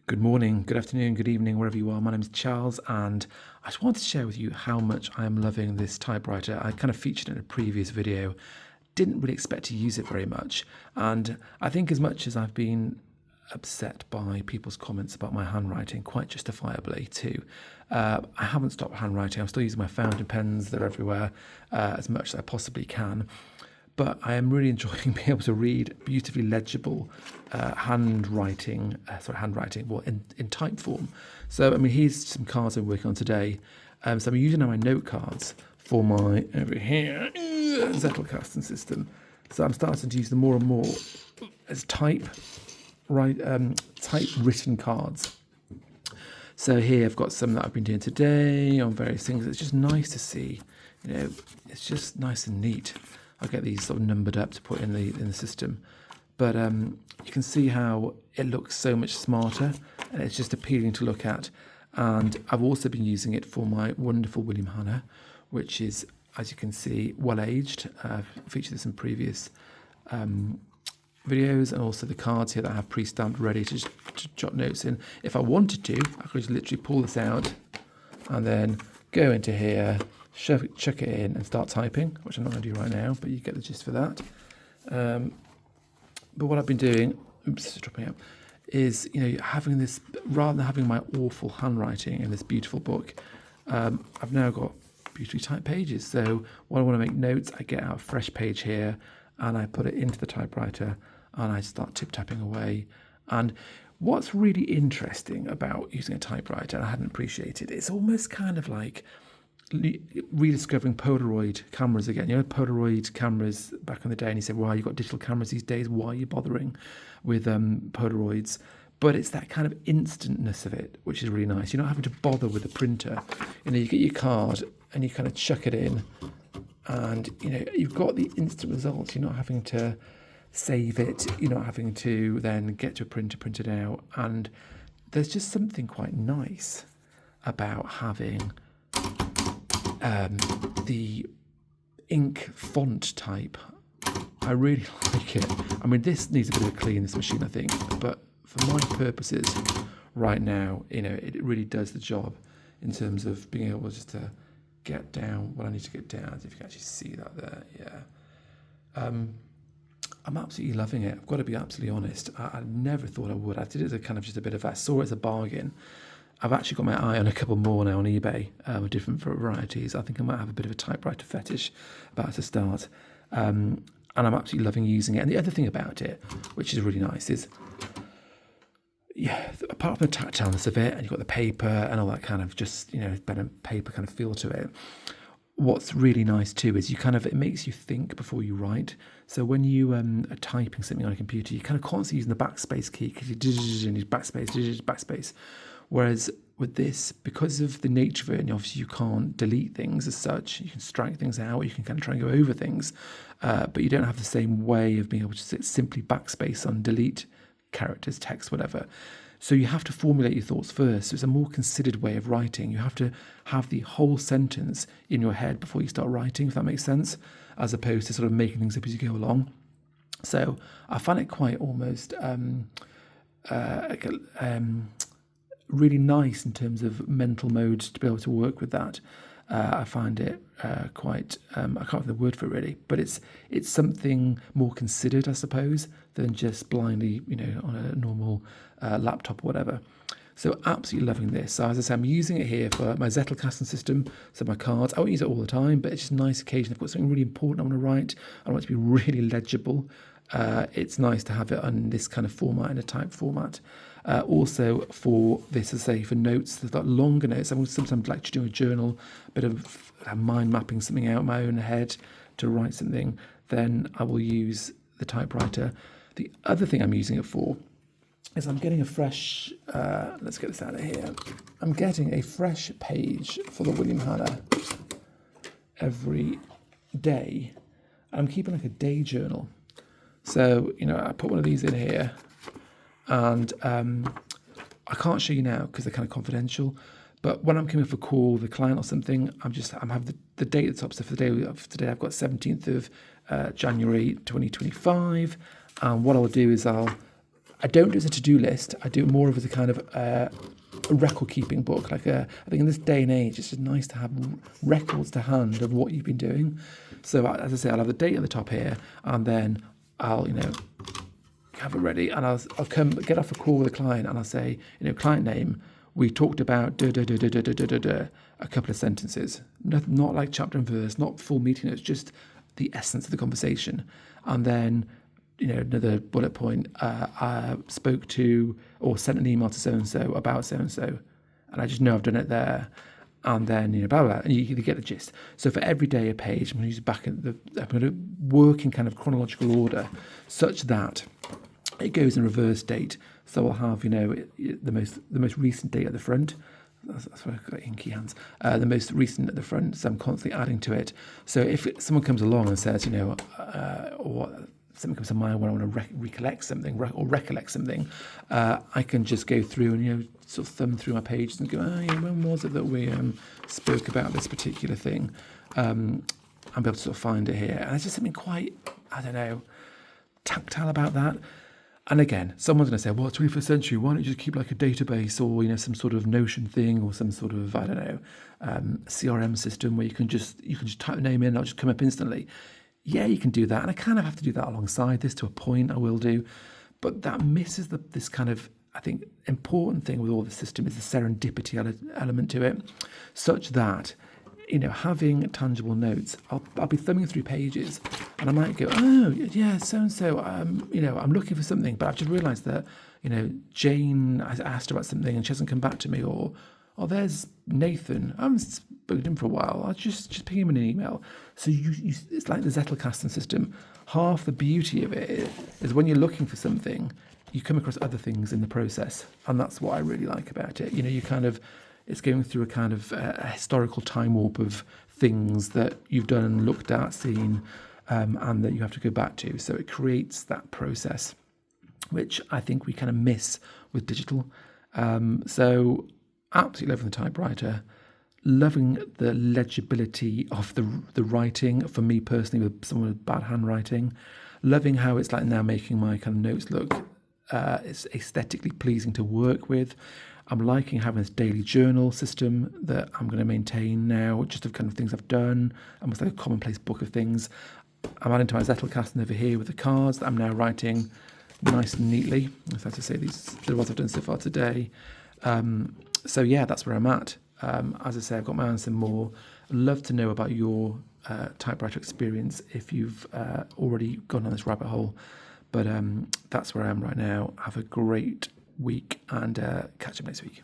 Good morning, good afternoon, good evening, wherever you are. My name is Charles, and I just wanted to share with you how much I am loving this typewriter. I kind of featured it in a previous video. Didn't really expect to use it very much, and I think as much as I've been upset by people's comments about my handwriting, quite justifiably too, I haven't stopped handwriting. I'm still using my fountain pens. They're everywhere, as much as I possibly can. But I am really enjoying being able to read beautifully legible handwriting, well, in type form. So, I mean, here's some cards I'm working on today. So I'm using now my note cards for my, over here, Zettelkasten system. So I'm starting to use them more and more as typewritten cards. So here I've got some that I've been doing today on various things. It's just nice to see, it's just nice and neat. I get these sort of numbered up to put in the system, but you can see how it looks so much smarter, and it's just appealing to look at. And I've also been using it for my wonderful William Hannah, which is, as you can see, well aged. I've featured this in previous videos, and also the cards here that I have pre-stamped ready to jot notes in. If I wanted to, I could just literally pull this out and then go into here, chuck it in and start typing, which I'm not going to do right now, but you get the gist for that. But what I've been doing, it's dropping out, is having this, rather than having my awful handwriting in this beautiful book, I've now got beautifully typed pages. So when I want to make notes, I get out a fresh page here and I put it into the typewriter and I start tip-tapping away. And what's really interesting about using a typewriter, and I hadn't appreciated, it's almost kind of like rediscovering Polaroid cameras again. Polaroid cameras back in the day, and you said, well, you've got digital cameras these days, why are you bothering with Polaroids? But it's that kind of instantness of it, which is really nice. You're not having to bother with the printer. You get your card and you kind of chuck it in, and you've got the instant results. You're not having to save it, you're not having to then get to a printer, print it out. And there's just something quite nice about having the ink font type. I really like it. I mean, this needs a bit of a clean, this machine, I think, but for my purposes right now, it really does the job in terms of being able just to get down what I need to get down. If you can actually see that there, yeah. I'm absolutely loving it. I've got to be absolutely honest. I never thought I would. I did it as a kind of just a bit of, I saw it as a bargain. I've actually got my eye on a couple more now on eBay of different varieties. I think I might have a bit of a typewriter fetish about to start. And I'm absolutely loving using it. And the other thing about it, which is really nice, is, apart from the tactileness of it, and you've got the paper and all that kind of just, pen and paper kind of feel to it. What's really nice too is it makes you think before you write. So when you are typing something on a computer, you're kind of constantly using the backspace key because you backspace. Whereas with this, because of the nature of it, and obviously you can't delete things as such, you can strike things out, you can kind of try and go over things, but you don't have the same way of being able to simply backspace on delete characters, text, whatever. So you have to formulate your thoughts first. So it's a more considered way of writing. You have to have the whole sentence in your head before you start writing, if that makes sense, as opposed to sort of making things up as you go along. So I find it quite almost really nice in terms of mental mode to be able to work with that. I find it quite, I can't find the word for it really, but it's something more considered, I suppose, than just blindly, on a normal laptop or whatever. So absolutely loving this. So as I say, I'm using it here for my Zettelkasten system, so my cards. I won't use it all the time, but it's just a nice occasion. I've got something really important I want to write. I want it to be really legible. It's nice to have it on this kind of format, in a type format. Also for this, as I say, for notes, there's like longer notes. I would sometimes like to do a journal, a bit of mind mapping something out in my own head to write something. Then I will use the typewriter. The other thing I'm using it for is I'm getting a fresh, let's get this out of here. I'm getting a fresh page for the William Hannah every day. I'm keeping like a day journal. So, I put one of these in here, and I can't show you now because they're kind of confidential, but when I'm coming for a call with a client or something, I'm having the date at the top. So for the day of today, I've got 17th of January 2025, and what I'll do is I'll I don't do it as a to-do list. I do it more of as a kind of a record-keeping book. I think in this day and age, it's just nice to have records to hand of what you've been doing. So as I say, I'll have the date at the top here, and then I'll, have it ready, and I'll get off a call with a client, and I'll say, client name, we talked about a couple of sentences, not like chapter and verse, not full meeting notes, just the essence of the conversation. And then, another bullet point, I spoke to or sent an email to so-and-so about so-and-so, and I just know I've done it there. And then, blah, blah, blah, and you get the gist. So for every day a page, I'm going to use I'm going to work in kind of chronological order such that it goes in reverse date. So I'll have, the most recent date at the front. That's why I've got inky hands. The most recent at the front, so I'm constantly adding to it. So if someone comes along and says, or something comes to mind when I want to recollect something, I can just go through and sort of thumb through my pages and go, when was it that we spoke about this particular thing? And be able to sort of find it here. And there's just something quite, tactile about that. And again, someone's going to say, well, 21st century, why don't you just keep like a database or, some sort of Notion thing or some sort of, CRM system where you can just type the name in and it'll just come up instantly. Yeah, you can do that. And I kind of have to do that alongside this to a point, I will do. But that misses this kind of, I think, important thing with all the system is the serendipity element to it, such that, having tangible notes, I'll be thumbing through pages and I might go, oh, yeah, so-and-so, I'm looking for something, but I've just realised that, Jane, I asked her about something and she hasn't come back to me, or there's Nathan, I haven't spoken to him for a while, I'll just ping him an email. So it's like the Zettelkasten system. Half the beauty of it is when you're looking for something, you come across other things in the process, and that's what I really like about it. You kind of, it's going through a kind of a historical time warp of things that you've done, looked at, seen, and that you have to go back to. So it creates that process, which I think we kind of miss with digital. So absolutely loving the typewriter, loving the legibility of the writing, for me personally, with someone with bad handwriting, loving how it's like now making my kind of notes look it's aesthetically pleasing to work with. I'm liking having this daily journal system that I'm going to maintain now, just of kind of things I've done, almost like a commonplace book of things. I'm adding to my Zettelkasten over here with the cards that I'm now writing nice and neatly. As I have to say, the ones I've done so far today. So yeah, that's where I'm at. As I say, I've got my answer more. I'd love to know about your typewriter experience if you've already gone down this rabbit hole. But that's where I am right now. Have a great week and catch up next week.